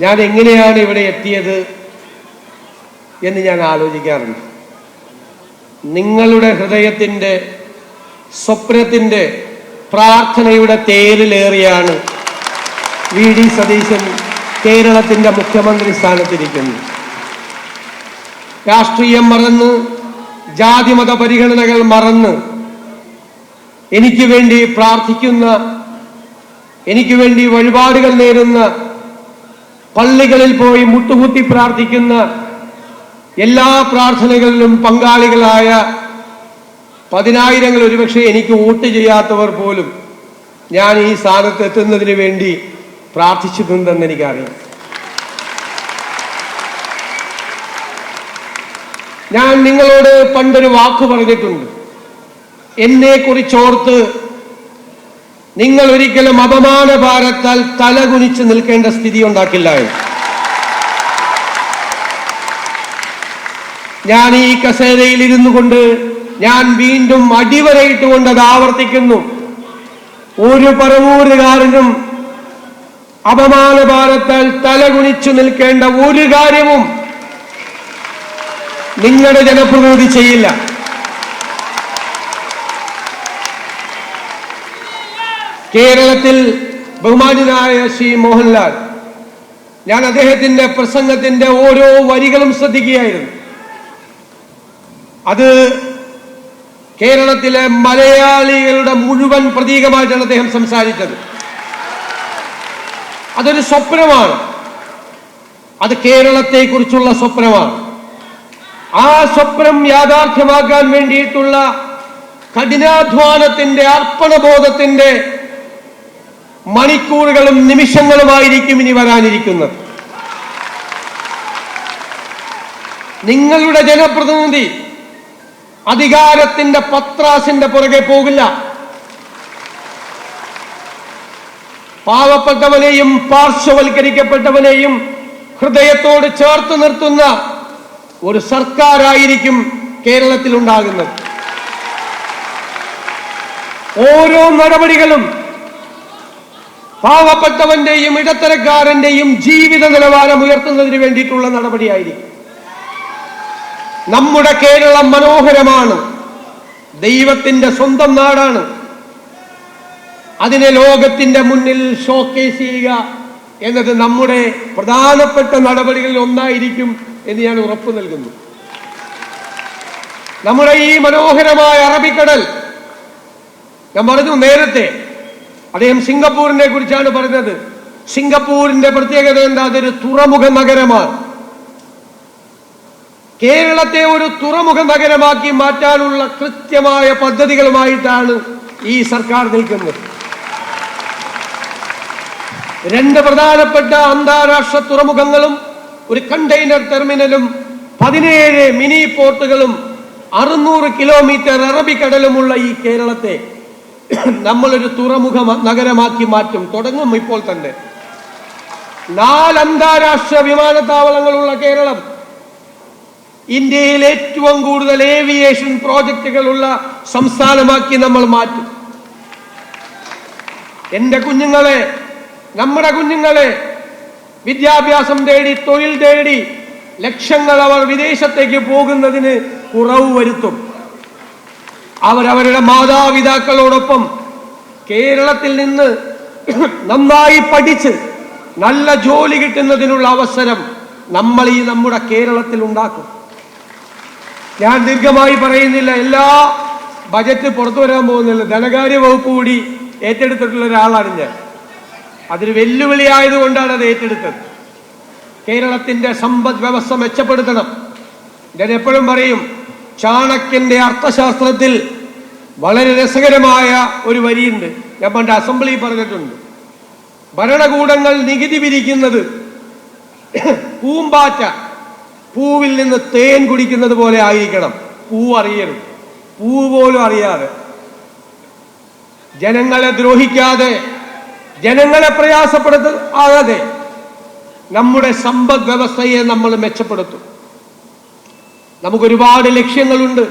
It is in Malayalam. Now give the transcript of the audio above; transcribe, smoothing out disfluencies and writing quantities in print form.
ഞാൻ എങ്ങനെയാണ് ഇവിടെ എത്തിയത് എന്ന് ഞാൻ ആലോചിക്കാറുണ്ട്. നിങ്ങളുടെ ഹൃദയത്തിൻ്റെ, സ്വപ്നത്തിൻ്റെ, പ്രാർത്ഥനയുടെ തേരിലേറിയാണ് വി.ഡി. സതീശൻ കേരളത്തിൻ്റെ മുഖ്യമന്ത്രി സ്ഥാനത്തിരിക്കുന്നത്. രാഷ്ട്രീയം മറന്ന്, ജാതിമത പരിഗണനകൾ മറന്ന് എനിക്ക് വേണ്ടി പ്രാർത്ഥിക്കുന്ന, എനിക്ക് വേണ്ടി വഴിപാടുകൾ നേരുന്ന, പള്ളികളിൽ പോയി മുട്ടുകുത്തി പ്രാർത്ഥിക്കുന്ന, എല്ലാ പ്രാർത്ഥനകളിലും പങ്കാളികളായ പതിനായിരങ്ങൾ, ഒരുപക്ഷെ എനിക്ക് വോട്ട് ചെയ്യാത്തവർ പോലും ഞാൻ ഈ സ്ഥാനത്ത് എത്തുന്നതിന് വേണ്ടി പ്രാർത്ഥിച്ചിട്ടുണ്ടെന്ന് എനിക്കറിയാം. ഞാൻ നിങ്ങളോട് പണ്ടൊരു വാക്ക് പറഞ്ഞിട്ടുണ്ട്. എന്നെ കുറിച്ചോർത്ത് നിങ്ങൾ ഒരിക്കലും അപമാനഭാരത്താൽ തലകുനിച്ച് നിൽക്കേണ്ട സ്ഥിതി ഉണ്ടാക്കില്ല എന്ന്. ഞാൻ ഈ കസേരയിൽ ഇരുന്നു കൊണ്ട് ഞാൻ വീണ്ടും അടിവരയിട്ടുകൊണ്ട് അത് ആവർത്തിക്കുന്നു. ഒരു പറവൂരുകാരനും അപമാനഭാരത്താൽ തലകുനിച്ചു നിൽക്കേണ്ട ഒരു കാര്യവും നിങ്ങളുടെ ജനപ്രതിനിധി ചെയ്യില്ല. കേരളത്തിൽ ബഹുമാന്യനായ ശ്രീ മോഹൻലാൽ, ഞാൻ അദ്ദേഹത്തിന്റെ പ്രസംഗത്തിന്റെ ഓരോ വരികളും ശ്രദ്ധിക്കുകയായിരുന്നു. അത് കേരളത്തിലെ മലയാളികളുടെ മുഴുവൻ പ്രതീകമായിട്ടാണ് അദ്ദേഹം സംസാരിച്ചത്. അതൊരു സ്വപ്നമാണ്. അത് കേരളത്തെക്കുറിച്ചുള്ള സ്വപ്നമാണ്. ആ സ്വപ്നം യാഥാർത്ഥ്യമാക്കാൻ വേണ്ടിയിട്ടുള്ള കഠിനാധ്വാനത്തിന്റെ, അർപ്പണബോധത്തിന്റെ മണിക്കൂറുകളും നിമിഷങ്ങളുമായിരിക്കും ഇനി വരാനിരിക്കുന്നത്. നിങ്ങളുടെ ജനപ്രതിനിധി അധികാരത്തിന്റെ പത്രാസിന്റെ പുറകെ പോകില്ല. പാവപ്പെട്ടവനെയും പാർശ്വവൽക്കരിക്കപ്പെട്ടവനെയും ഹൃദയത്തോട് ചേർത്ത് നിർത്തുന്ന ഒരു സർക്കാരായിരിക്കും കേരളത്തിൽ ഉണ്ടാകുന്നത്. ഓരോ നടപടികളും പാവപ്പെട്ടവന്റെയും ഇടത്തരക്കാരന്റെയും ജീവിത നിലവാരം ഉയർത്തുന്നതിന് വേണ്ടിയിട്ടുള്ള നടപടിയായിരിക്കും. നമ്മുടെ കേരളം മനോഹരമാണ്. ദൈവത്തിന്റെ സ്വന്തം നാടാണ്. അതിനെ ലോകത്തിന്റെ മുന്നിൽ ഷോക്കേസ് ചെയ്യുക എന്നത് നമ്മുടെ പ്രധാനപ്പെട്ട നടപടികളിൽ ഒന്നായിരിക്കും എന്ന് ഞാൻ ഉറപ്പു നൽകുന്നു. നമ്മുടെ ഈ മനോഹരമായ അറബിക്കടൽ, ഞാൻ പറഞ്ഞു നേരത്തെ, അദ്ദേഹം സിംഗപ്പൂരിനെ കുറിച്ചാണ് പറഞ്ഞത്. സിംഗപ്പൂരിന്റെ പ്രത്യേകത എന്താ? അതൊരു തുറമുഖ നഗരമാണ്. കേരളത്തെ ഒരു തുറമുഖ നഗരമാക്കി മാറ്റാനുള്ള കൃത്യമായ പദ്ധതികളുമായിട്ടാണ് ഈ സർക്കാർ നിൽക്കുന്നത്. 2 പ്രധാനപ്പെട്ട അന്താരാഷ്ട്ര തുറമുഖങ്ങളും, ഒരു കണ്ടെയ്നർ ടെർമിനലും, 17 മിനി പോർട്ടുകളും, 600 കിലോമീറ്റർ അറബിക്കടലുമുള്ള ഈ കേരളത്തെ നമ്മളൊരു തുറമുഖ നഗരമാക്കി മാറ്റും. തുടങ്ങും ഇപ്പോൾ തന്നെ. 4 അന്താരാഷ്ട്ര വിമാനത്താവളങ്ങളുള്ള കേരളം ഇന്ത്യയിൽ ഏറ്റവും കൂടുതൽ ഏവിയേഷൻ പ്രോജക്റ്റുകളുള്ള സംസ്ഥാനമാക്കി നമ്മൾ മാറ്റും. എന്റെ കുഞ്ഞുങ്ങളെ, നമ്മുടെ കുഞ്ഞുങ്ങളെ വിദ്യാഭ്യാസം തേടി, തൊഴിൽ തേടി ലക്ഷങ്ങൾ അവർ വിദേശത്തേക്ക് പോകുന്നതിന് കുറവ് വരുത്തും. അവരവരുടെ മാതാപിതാക്കളോടൊപ്പം കേരളത്തിൽ നിന്ന് നന്നായി പഠിച്ച് നല്ല ജോലി കിട്ടുന്നതിനുള്ള അവസരം നമ്മൾ ഈ നമ്മുടെ കേരളത്തിൽ ഉണ്ടാക്കും. ഞാൻ ദീർഘമായി പറയുന്നില്ല. എല്ലാ ബജറ്റ് പുറത്തു വരാൻ പോകുന്നില്ല. ധനകാര്യ വകുപ്പ് കൂടി ഏറ്റെടുത്തിട്ടുള്ള ഒരാളാണ് ഞാൻ. അതൊരു വെല്ലുവിളി ആയതുകൊണ്ടാണ് അത് ഏറ്റെടുത്തത്. കേരളത്തിന്റെ സമ്പദ് വ്യവസ്ഥ മെച്ചപ്പെടുത്തണം. ഞാൻ എപ്പോഴും പറയും, ചാണക്യന്റെ അർത്ഥശാസ്ത്രത്തിൽ വളരെ രസകരമായ ഒരു വരിയുണ്ട്. ഞാൻ പണ്ട് അസംബ്ലിയിൽ പറഞ്ഞിട്ടുണ്ട്. ഭരണകൂടങ്ങൾ നികുതി പിരിക്കുന്നത് പൂമ്പാറ്റ പൂവിൽ നിന്ന് തേൻ കുടിക്കുന്നത് പോലെ ആയിരിക്കണം. പൂ അറിയരുത്. പൂ പോലും അറിയാതെ, ജനങ്ങളെ ദ്രോഹിക്കാതെ, ജനങ്ങളെ പ്രയാസപ്പെടുത്താതെ നമ്മുടെ സമ്പദ് വ്യവസ്ഥയെ നമ്മൾ മെച്ചപ്പെടുത്തും. നമുക്കൊരുപാട് ലക്ഷ്യങ്ങളുണ്ട്.